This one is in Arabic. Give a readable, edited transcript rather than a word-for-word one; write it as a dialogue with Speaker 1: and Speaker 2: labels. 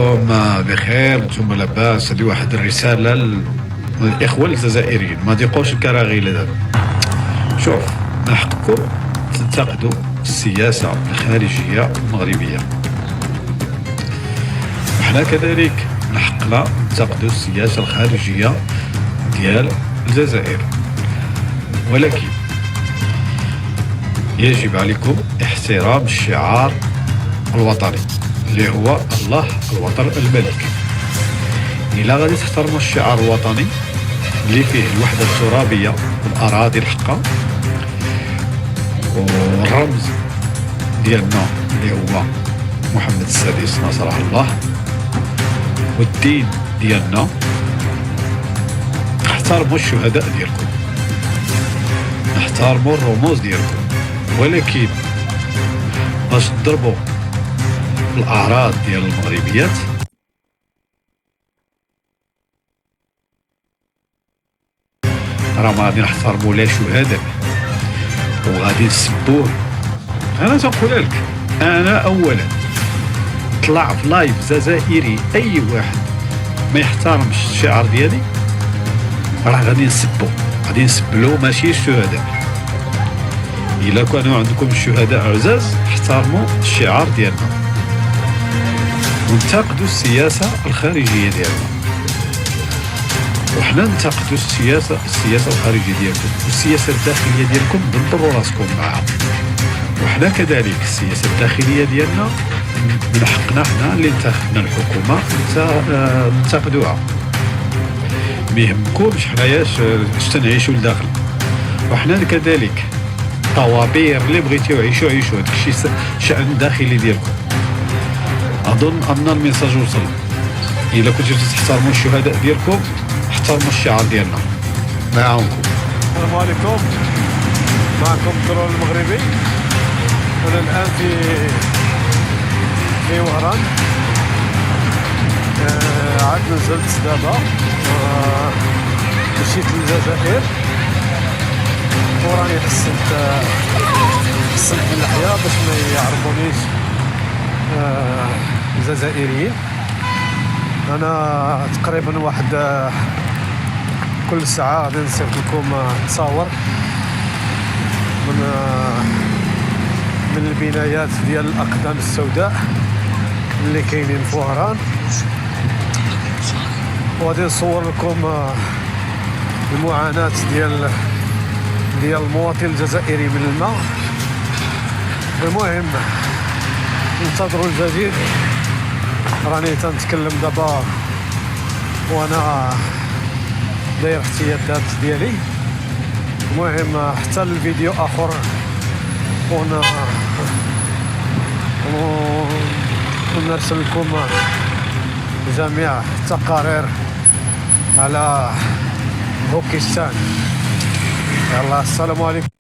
Speaker 1: هم بخير، نتوما لاباس. هذه واحد الرسالة للإخوة الجزائريين، ما تيقوش الكراغيل دابا. شوف، من حقكم تنتقدوا السياسة الخارجية المغربية، وحنا كذلك من حقنا ننتقدوا السياسة الخارجية ديال الجزائر، ولكن يجب عليكم احترام الشعار الوطني اللي هو الله الوطن الملك. إلا غادي تحترموا الشعار الوطني اللي فيه الوحدة الترابية والأراضي الحقة، والرمز ديالنا اللي هو محمد السادس نصره الله، والدين ديالنا، احترموا الشهداء ديالكم، احترموا الرموز ديالكم. ولكن باش تضربوا الأعراض ديال المغربيات، راه ما غادي نحترموا لا شهداء وغادي نسبوه. انا تنقول لك، انا اولا طلع في لايف جزائري اي واحد ما يحترمش الشعار ديالي راه غادي نسبو، غادي نسبلو ماشي الشهداء. الا كانوا عندكم الشهداء عزاز احترموا الشعار ديالنا ونتقدوا السياسة الخارجية ديالنا، وحنا ننتقدوا السياسة الخارجية ديالكم، والسياسة الداخلية ديالكم دبروا راسكم معها. وحنا كذلك السياسة الداخلية ديالنا من حقنا حنا اللي انتخبنا الحكومة ننتقدوها. ما يهمكمش حنايا اش تنعيشوا لداخل، وحنا كذلك طوابير اللي بغيتيو عيشوا هذاك الشيء شأن داخلي ديالكم. اظن ان الميساج وصل. الا كنتو تحترموا الشهداء ديالكم احترموا الشعار ديالنا. معاكم.
Speaker 2: السلام عليكم، معكم الدرون المغربي. انا الان في وهران. عاد نزلت دابا، مشيت للجزائر وراني حسنت بالحياة باش ما يعرفونيش الجزائريين. انا تقريبا واحد كل ساعة غادي نصيفط لكم تصاور من البنايات ديال الأقدام السوداء اللي كاينين في وهران، وغادي نصور لكم المعاناة ديال المواطن الجزائري من الماء. المهم انتظروا الجديد. راني تنتكلم دابا وانا داير احتياطات ديالي. المهم حتى الفيديو اخر ونرسل لكم جميع التقارير على بوكستان. يلا السلام عليكم.